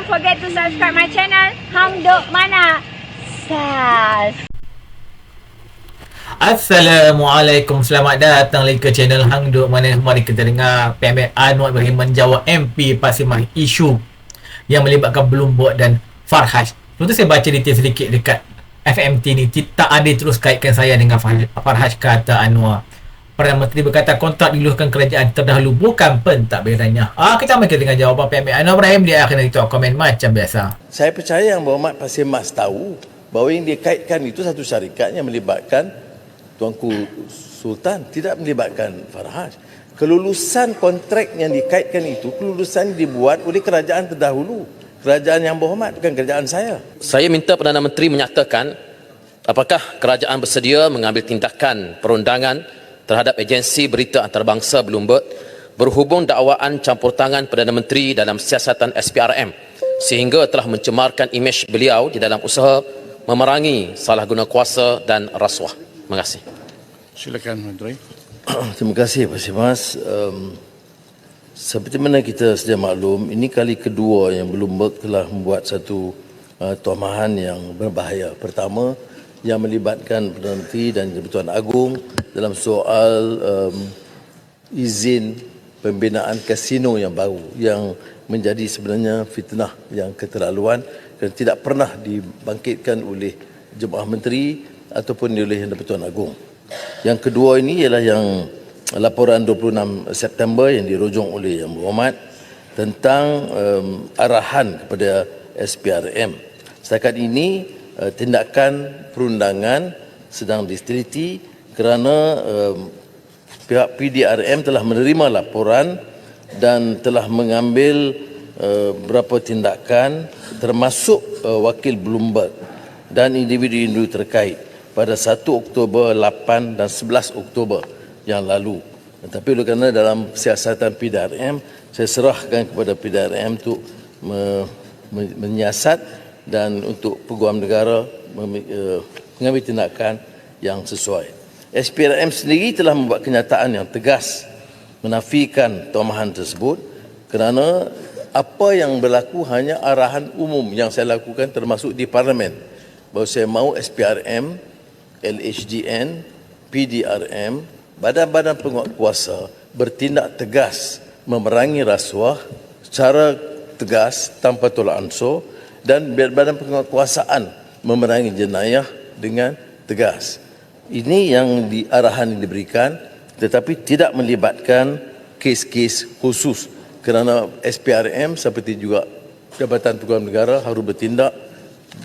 forget to subscribe my channel Hang Duk Mana Sas. Assalamualaikum, selamat datang lagi ke channel Hang Duk Mana. Mari kita dengar PM Anwar Ibrahim menjawab MP Pasir Mari isu yang melibatkan Bloomberg dan Farhaj. Lepas tu saya baca detail sedikit dekat FMT ni. Tak ada terus kaitkan saya dengan Farhaj, kata Anwar. Perdana Menteri berkata kontrak diluluskan kerajaan terdahulu bukan pentadbirannya. Kita mari kita dengar jawapan PM Anwar Ibrahim. Dia akan kita komen macam biasa. Saya percaya yang Berhormat Pasir Mas tahu bahawa yang dia kaitkan itu satu syarikat yang melibatkan Tuanku Sultan, tidak melibatkan Farhaj. Kelulusan kontrak yang dikaitkan itu, kelulusan dibuat oleh kerajaan terdahulu. Kerajaan yang berhormat, bukan kerajaan saya. Saya minta Perdana Menteri menyatakan apakah kerajaan bersedia mengambil tindakan perundangan terhadap agensi berita antarabangsa Bloomberg berhubung dakwaan campur tangan Perdana Menteri dalam siasatan SPRM sehingga telah mencemarkan imej beliau di dalam usaha memerangi salah guna kuasa dan rasuah. Terima kasih. Silakan Menteri. Terima kasih Pasir Mas. Seperti mana kita sedia maklum, ini kali kedua yang Bloomberg telah membuat satu tomahan yang berbahaya. Pertama, yang melibatkan Perdana Menteri dan Jabatan Agung dalam soal izin pembinaan kasino yang baru, yang menjadi sebenarnya fitnah yang keterlaluan dan tidak pernah dibangkitkan oleh Jemaah Menteri ataupun oleh Jabatan Agung. Yang kedua ini ialah yang laporan 26 September yang dirujung oleh Yang Berhormat tentang arahan kepada SPRM. Setakat ini tindakan perundangan sedang diteliti kerana pihak PDRM telah menerima laporan dan telah mengambil beberapa tindakan termasuk wakil Bloomberg dan individu-individu terkait pada 1 Oktober, 8 dan 11 Oktober yang lalu. Tetapi oleh kerana dalam siasatan PDRM, saya serahkan kepada PDRM untuk menyiasat dan untuk Peguam Negara mengambil tindakan yang sesuai. SPRM sendiri telah membuat kenyataan yang tegas menafikan tomahan tersebut kerana apa yang berlaku hanya arahan umum yang saya lakukan termasuk di Parlimen bahawa saya mahu SPRM, LHDN, PDRM, badan-badan penguat kuasa bertindak tegas memerangi rasuah secara tegas tanpa tolak ansur dan badan penguatkuasaan memerangi jenayah dengan tegas. Ini yang arahan yang diberikan tetapi tidak melibatkan kes-kes khusus kerana SPRM seperti juga Jabatan Peguam Negara harus bertindak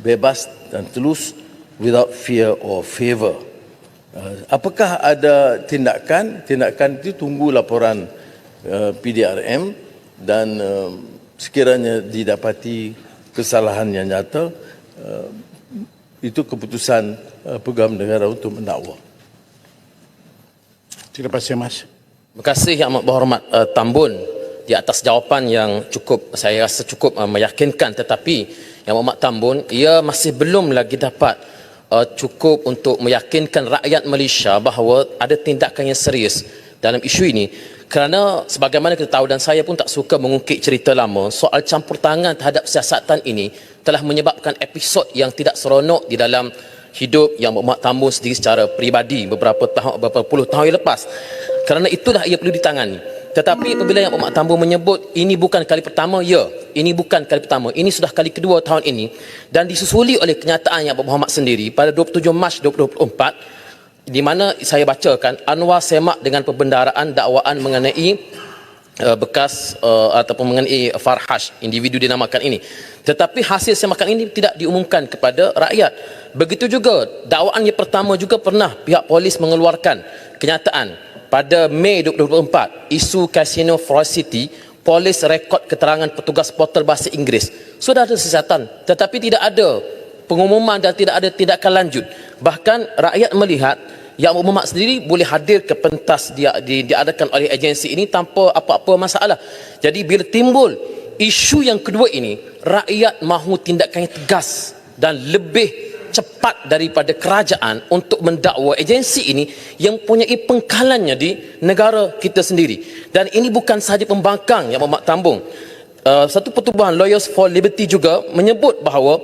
bebas dan telus without fear or favour. Apakah ada tindakan? Tindakan itu tunggu laporan PDRM dan sekiranya didapati kesalahan yang nyata, itu keputusan Peguam Negara untuk mendakwa. Terima kasih Mas. Terima kasih Yang Amat Berhormat Tambun di atas jawapan yang cukup, saya rasa cukup meyakinkan, tetapi Yang Amat Tambun, ia masih belum lagi dapat cukup untuk meyakinkan rakyat Malaysia bahawa ada tindakan yang serius dalam isu ini. Kerana sebagaimana kita tahu dan saya pun tak suka mengungkit cerita lama, soal campur tangan terhadap siasatan ini telah menyebabkan episod yang tidak seronok di dalam hidup Yang Berhormat Tambun sendiri secara peribadi beberapa puluh tahun yang lepas. Kerana itulah ia perlu ditangani. Tetapi apabila Yang Berhormat Tambun menyebut ini bukan kali pertama, ya, ini bukan kali pertama, ini sudah kali kedua tahun ini dan disusuli oleh kenyataan Yang Berhormat sendiri pada 27 Mac 2024 di mana saya bacakan Anwar semak dengan pembendaraan dakwaan mengenai bekas ataupun mengenai Farhaj, individu dinamakan ini. Tetapi hasil semakan ini tidak diumumkan kepada rakyat. Begitu juga dakwaan yang pertama juga pernah pihak polis mengeluarkan kenyataan pada Mei 2024, isu Casino Forest City, polis rekod keterangan petugas portal bahasa Inggeris. Sudah ada siasatan tetapi tidak ada pengumuman dan tidak ada tindakan lanjut. Bahkan rakyat melihat Yang Berhormat sendiri boleh hadir ke pentas diadakan oleh agensi ini tanpa apa-apa masalah. Jadi bila timbul isu yang kedua ini, rakyat mahu tindakan yang tegas dan lebih cepat daripada kerajaan untuk mendakwa agensi ini yang mempunyai pengkalannya di negara kita sendiri. Dan ini bukan sahaja pembangkang Yang Berhormat Tambun. satu pertubuhan Lawyers for Liberty juga menyebut bahawa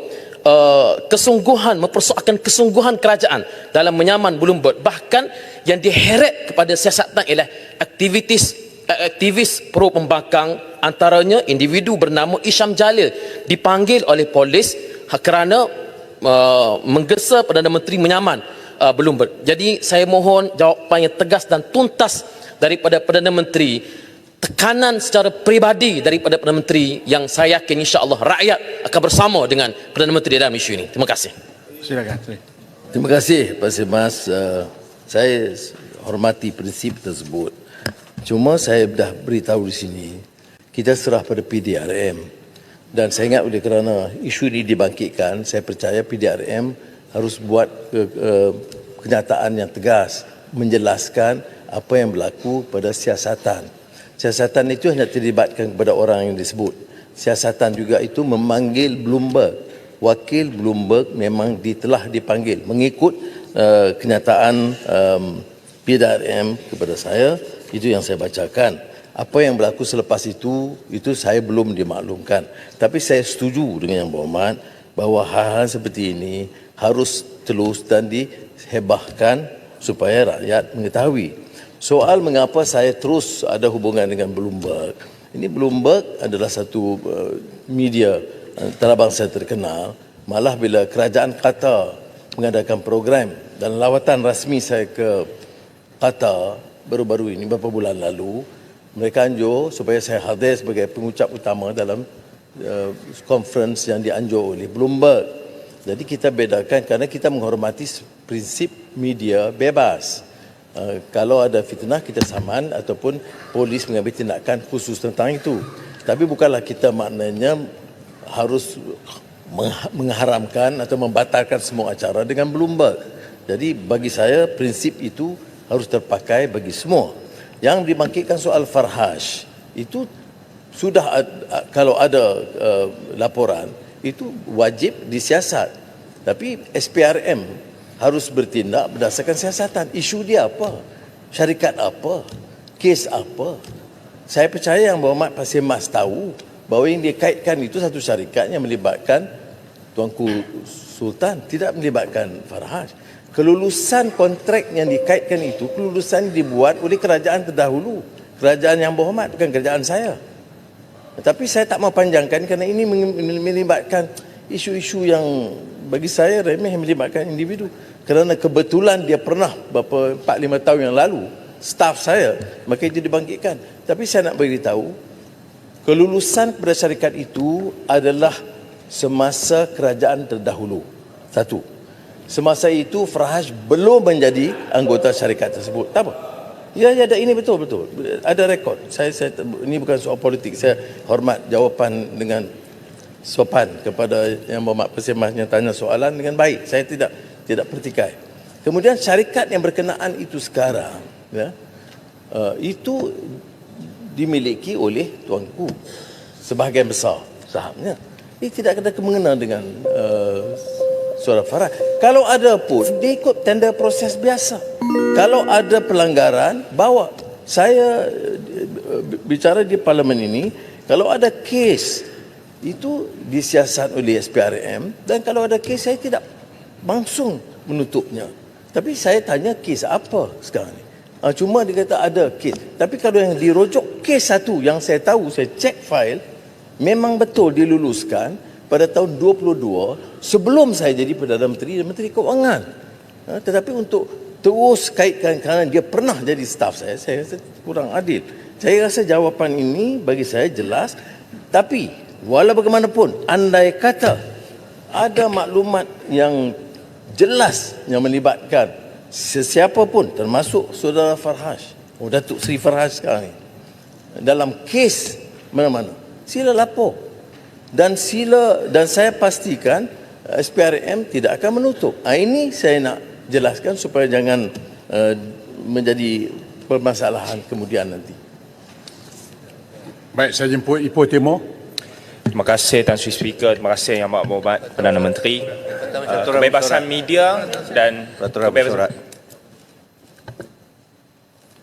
mempersoalkan kesungguhan kerajaan dalam menyaman Bloomberg, bahkan yang diheret kepada siasatan ialah aktivis pro pembangkang, antaranya individu bernama Isham Jalil dipanggil oleh polis kerana menggesa Perdana Menteri menyaman Bloomberg. Jadi saya mohon jawapan yang tegas dan tuntas daripada Perdana Menteri, tekanan secara peribadi daripada Perdana Menteri yang saya yakin insya-Allah rakyat akan bersama dengan Perdana Menteri dalam isu ini. Terima kasih. Silakan. Terima kasih Pak Semas. Saya hormati prinsip tersebut. Cuma saya dah beritahu di sini, kita serah pada PDRM. Dan saya ingat oleh kerana isu ini dibangkitkan, saya percaya PDRM harus buat kenyataan yang tegas, menjelaskan apa yang berlaku pada siasatan. Siasatan itu hanya terlibatkan kepada orang yang disebut. Siasatan juga itu memanggil Bloomberg. Wakil Bloomberg memang telah dipanggil mengikut kenyataan PDRM kepada saya. Itu yang saya bacakan. Apa yang berlaku selepas itu saya belum dimaklumkan. Tapi saya setuju dengan Yang Berhormat bahawa hal-hal seperti ini harus terus dan dihebahkan supaya rakyat mengetahui. Soal mengapa saya terus ada hubungan dengan Bloomberg. Ini Bloomberg adalah satu media antarabangsa terkenal. Malah bila kerajaan Qatar mengadakan program dan lawatan rasmi saya ke Qatar baru-baru ini beberapa bulan lalu, mereka anjur supaya saya hadir sebagai pengucap utama dalam conference yang dianjur oleh Bloomberg. Jadi kita bedakan kerana kita menghormati prinsip media bebas. Kalau ada fitnah kita saman ataupun polis mengambil tindakan khusus tentang itu. Tapi bukanlah kita maknanya harus mengharamkan atau membatalkan semua acara dengan Bloomberg. Jadi bagi saya prinsip itu harus terpakai bagi semua. Yang dibangkitkan soal Farhaj itu sudah kalau ada laporan itu wajib disiasat. Tapi SPRM harus bertindak berdasarkan siasatan. Isu dia apa? Syarikat apa? Kes apa? Saya percaya Yang Berhormat Pak Semas tahu bahawa yang dikaitkan itu satu syarikat yang melibatkan Tuanku Sultan, tidak melibatkan Farhaj. Kelulusan kontrak yang dikaitkan itu, kelulusan dibuat oleh kerajaan terdahulu. Kerajaan Yang Berhormat, bukan kerajaan saya. Tapi saya tak mau panjangkan kerana ini melibatkan isu-isu yang bagi saya remeh, yang melibatkan individu. Kerana kebetulan dia pernah beberapa 4-5 tahun yang lalu, staf saya, maka itu dibangkitkan. Tapi saya nak beritahu, kelulusan kepada syarikat itu adalah semasa kerajaan terdahulu. Satu. Semasa itu Farhaj belum menjadi anggota syarikat tersebut. Tak apa. Ya, ada ini betul. Ada rekod. Saya ini bukan soal politik. Saya hormat jawapan dengan sopan kepada Yang Berhormat Pak Semas yang tanya soalan dengan baik. Saya tidak pertikai. Kemudian syarikat yang berkenaan itu sekarang, ya, itu dimiliki oleh tuanku sebahagian besar sahamnya. Ini tidak ada kemengena dengan Saudara Farhaj. Kalau ada pun, dia ikut tender proses biasa. Kalau ada pelanggaran, bawa. Saya bicara di parlimen ini, kalau ada kes, itu disiasat oleh SPRM, dan kalau ada kes, saya tidak langsung menutupnya. Tapi saya tanya kes apa sekarang ni? Cuma dia kata ada kes. Tapi kalau yang dirujuk kes satu, yang saya tahu, saya cek file, memang betul diluluskan pada tahun 22 sebelum saya jadi Perdana Menteri dan Menteri Keuangan. Tetapi untuk terus kaitkan kerana dia pernah jadi staf saya rasa kurang adil. Saya rasa jawapan ini bagi saya jelas. Tapi walau bagaimanapun, andai kata ada maklumat yang jelas yang melibatkan sesiapa pun termasuk Saudara Farhaj, Datuk Seri Farhaj sekarang ni, dalam kes mana-mana, sila lapor. Dan saya pastikan SPRM tidak akan menutup. Ini saya nak jelaskan supaya jangan menjadi permasalahan kemudian nanti. Baik, saya jemput Ipoh Timur. Terima kasih Tan Sri Speaker, terima kasih Yang Berhormat Perdana Menteri. Kebebasan media dan kebebasan.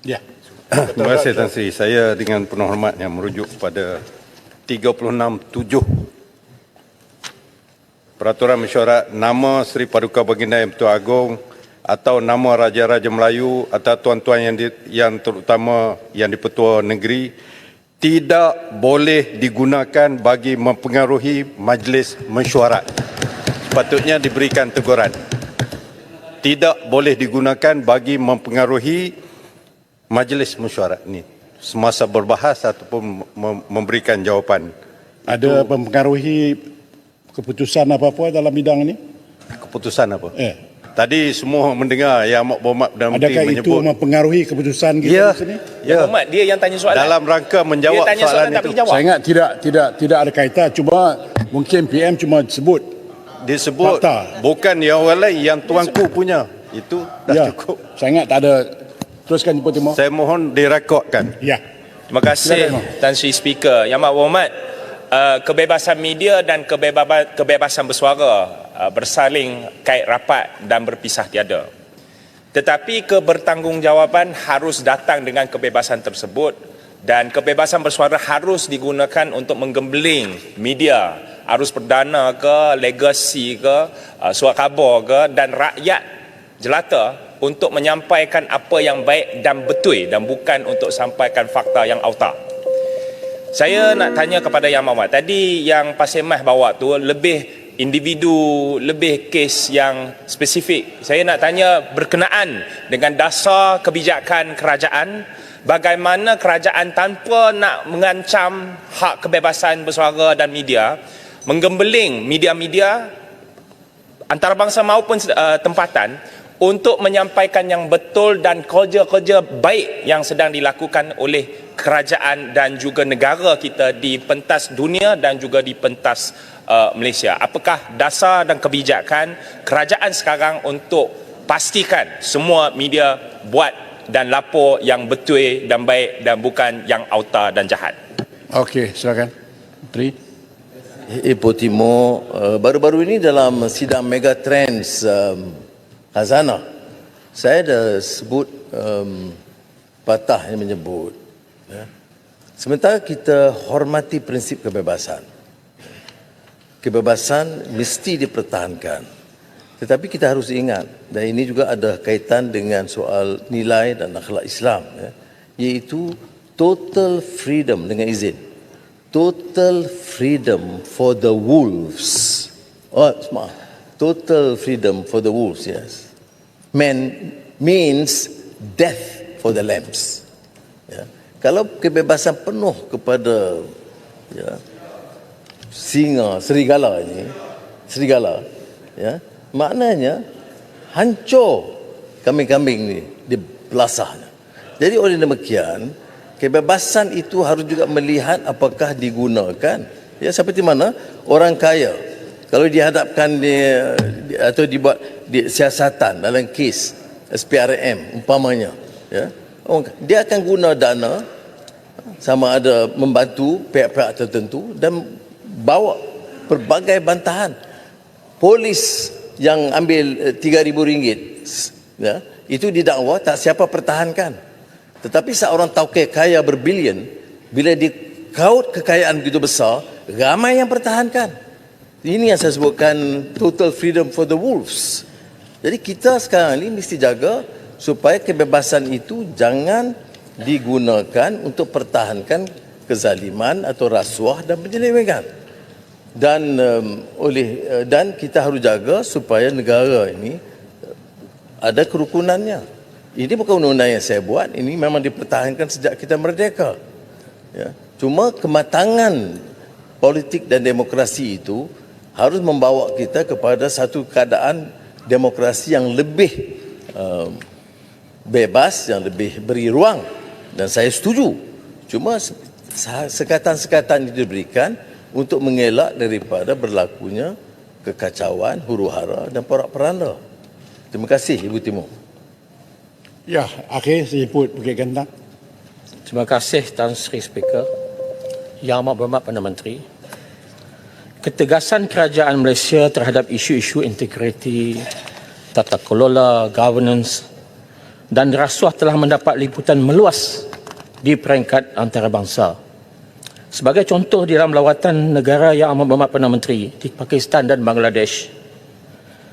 Ya. Terima kasih Tan Sri. Saya dengan penuh hormat yang merujuk kepada 36(7). Peraturan Mesyuarat nama Seri Paduka Baginda Yang Pertua Agong atau nama Raja-Raja Melayu atau tuan-tuan yang terutama yang di-Pertua Negeri tidak boleh digunakan bagi mempengaruhi majlis mesyuarat. Sepatutnya diberikan teguran. Tidak boleh digunakan bagi mempengaruhi majlis mesyuarat ini semasa berbahas ataupun memberikan jawapan. Ada mempengaruhi keputusan apa-apa dalam bidang ini? Keputusan apa? Tadi semua mendengar yang Mak Berhormat Perdana Menteri Adakah menyebut. itu mempengaruhi keputusan kita Ya, di sini? ya. Berhormat, dia yang tanya soalan. Dalam rangka menjawab Dia tanya soalan soalan tak itu. bagi jawab. Saya ingat tidak ada kaitan. Cuma mungkin PM cuma sebut. Disebut Fakta. bukan yang orang lain, yang tuanku punya. Itu dah cukup. Saya ingat tak ada. Teruskan Ibu Timur. Saya mohon direkodkan. Ya. Terima kasih Silakan. Tan Sri Speaker. Yang Amat Berhormat, kebebasan media dan kebebasan bersuara bersaling kait rapat dan berpisah tiada. Tetapi kebertanggungjawaban harus datang dengan kebebasan tersebut dan kebebasan bersuara harus digunakan untuk menggembeling media, arus perdana ke, legasi ke, surat khabar ke dan rakyat jelata untuk menyampaikan apa yang baik dan betul dan bukan untuk sampaikan fakta yang auta. Saya nak tanya kepada Yang Amat, tadi yang Pasir Mas bawa tu lebih individu, lebih kes yang spesifik. Saya nak tanya berkenaan dengan dasar kebijakan kerajaan, bagaimana kerajaan tanpa nak mengancam hak kebebasan bersuara dan media, menggembeling media-media antarabangsa maupun tempatan untuk menyampaikan yang betul dan kerja-kerja baik yang sedang dilakukan oleh kerajaan dan juga negara kita di pentas dunia dan juga di pentas Malaysia. Apakah dasar dan kebijakan kerajaan sekarang untuk pastikan semua media buat dan lapor yang betul dan baik dan bukan yang auta dan jahat? Okey, silakan. Menteri. Ibu Timur, baru-baru ini dalam sidang Megatrends Khazanah, saya dah sebut patah yang menyebut, sementara kita hormati prinsip kebebasan. Kebebasan mesti dipertahankan. Tetapi kita harus ingat, dan ini juga ada kaitan dengan soal nilai dan akhlak Islam, iaitu total freedom dengan izin. Total freedom for the wolves. Maaf. Total freedom for the wolves, yes. Means death for the lambs. Ya. Kalau kebebasan penuh kepada singa, serigala ini, ya, maknanya hancur kambing-kambing ini di belasahnya. Jadi oleh demikian, kebebasan itu harus juga melihat apakah digunakan. Ya, seperti mana orang kaya kalau dihadapkan atau dibuat siasatan dalam kes SPRM umpamanya, ya, dia akan guna dana sama ada membantu pihak-pihak tertentu dan bawa pelbagai bantahan. Polis yang ambil RM3,000, ya, itu didakwa tak siapa pertahankan. Tetapi seorang tauke kaya berbilion, bila dikaut kekayaan begitu besar, ramai yang pertahankan. Ini yang saya sebutkan total freedom for the wolves. Jadi kita sekarang ini mesti jaga supaya kebebasan itu jangan digunakan untuk pertahankan kezaliman atau rasuah dan penyelewengan. Dan kita harus jaga supaya negara ini ada kerukunannya. Ini bukan undang-undang yang saya buat, ini memang dipertahankan sejak kita merdeka. Ya. Cuma kematangan politik dan demokrasi itu harus membawa kita kepada satu keadaan demokrasi yang lebih bebas, yang lebih beri ruang. Dan saya setuju. Cuma sekatan-sekatan itu diberikan untuk mengelak daripada berlakunya kekacauan, huru-hara dan porak-poranda. Terima kasih Ibu Timur. Ya, akhir saya sebut Bukit Gantang. Terima kasih Tan Sri Speaker. Yang Amat Berhormat Perdana Menteri, ketegasan kerajaan Malaysia terhadap isu-isu integriti, tata kelola, governance dan rasuah telah mendapat liputan meluas di peringkat antarabangsa. Sebagai contoh di dalam lawatan negara yang amat berhormat Perdana Menteri di Pakistan dan Bangladesh,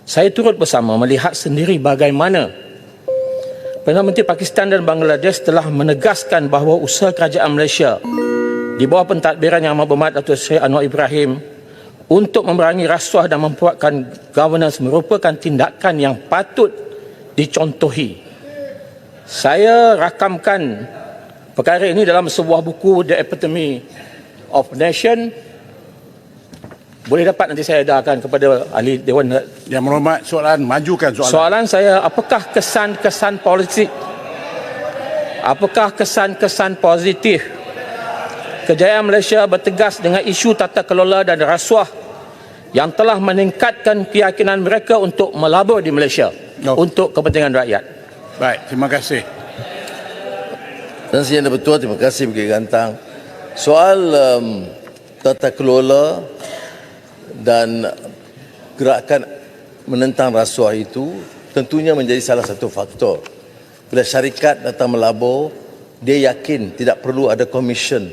saya turut bersama melihat sendiri bagaimana Perdana Menteri Pakistan dan Bangladesh telah menegaskan bahawa usaha kerajaan Malaysia di bawah pentadbiran yang amat berhormat Datuk Seri Anwar Ibrahim untuk memerangi rasuah dan memperkuatkan governance merupakan tindakan yang patut dicontohi. Saya rakamkan perkara ini dalam sebuah buku, The Epitome of Nation. Boleh dapat nanti saya edarkan kepada ahli Dewan. Yang berhormat, soalan, majukan soalan. Soalan saya, apakah kesan-kesan politik, apakah kesan-kesan positif kejayaan Malaysia bertegas dengan isu tata kelola dan rasuah yang telah meningkatkan keyakinan mereka untuk melabur di Malaysia untuk kepentingan rakyat? Baik, terima kasih. Dan Yang Bertuah, terima kasih Bukit Gantang. Soal tata kelola dan gerakan menentang rasuah itu tentunya menjadi salah satu faktor. Bila syarikat datang melabur, dia yakin tidak perlu ada komisen.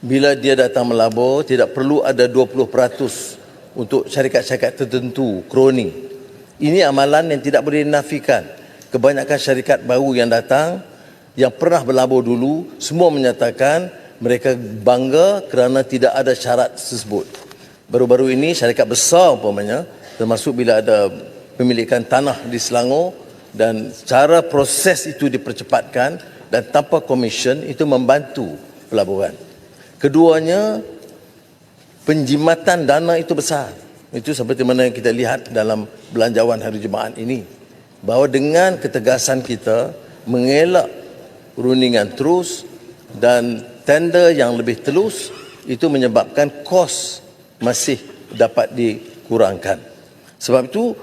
Bila dia datang melabur, tidak perlu ada 20% untuk syarikat-syarikat tertentu, kroni. Ini amalan yang tidak boleh dinafikan. Kebanyakan syarikat baru yang datang, yang pernah berlabur dulu, semua menyatakan mereka bangga kerana tidak ada syarat tersebut. Baru-baru ini syarikat besar umpamanya, termasuk bila ada pemilikan tanah di Selangor dan cara proses itu dipercepatkan dan tanpa komisen, itu membantu pelaburan. Keduanya, penjimatan dana itu besar. Itu seperti mana yang kita lihat dalam belanjawan hari Jumaat ini. Bahawa dengan ketegasan kita mengelak rundingan terus dan tender yang lebih telus, itu menyebabkan kos masih dapat dikurangkan. Sebab itu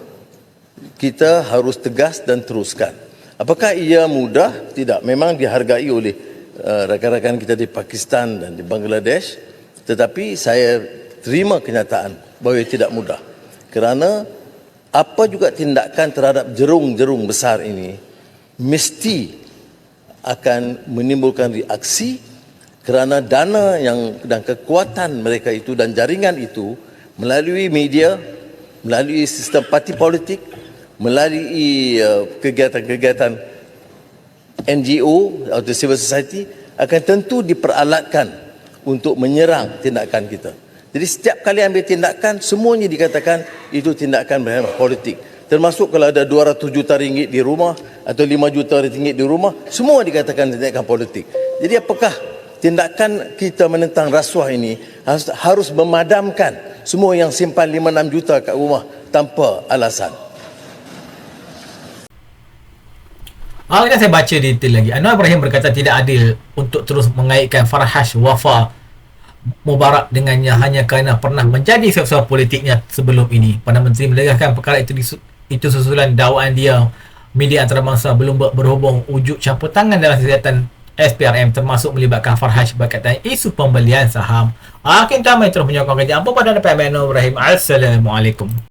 kita harus tegas dan teruskan. Apakah ia mudah? Tidak. Memang dihargai oleh rakan-rakan kita di Pakistan dan di Bangladesh, tetapi saya terima kenyataan bahawa ia tidak mudah. Kerana apa juga tindakan terhadap jerung-jerung besar ini mesti akan menimbulkan reaksi kerana dana yang dan kekuatan mereka itu dan jaringan itu melalui media, melalui sistem parti politik, melalui kegiatan-kegiatan NGO atau civil society akan tentu diperalatkan untuk menyerang tindakan kita. Jadi setiap kali ambil tindakan, semuanya dikatakan itu tindakan berhubungan politik. Termasuk kalau ada 200 juta ringgit di rumah atau 5 juta ringgit di rumah, semua dikatakan tindakan politik. Jadi apakah tindakan kita menentang rasuah ini harus memadamkan semua yang simpan 5-6 juta kat rumah tanpa alasan? Kita saya baca detail lagi. Anwar Ibrahim berkata tidak adil untuk terus mengaitkan Farhash Wafa Mubarak dengannya hanya kerana pernah menjadi suara politiknya sebelum ini. Perdana Menteri menegaskan perkara itu susulan dakwaan dia media antarabangsa belum berhubung wujud campur tangan dalam siasatan SPRM termasuk melibatkan Farhash berkaitan isu pembelian saham. Hakim Tamai terus menyokong kerja apa pada PMN Anwar Ibrahim. Assalamualaikum.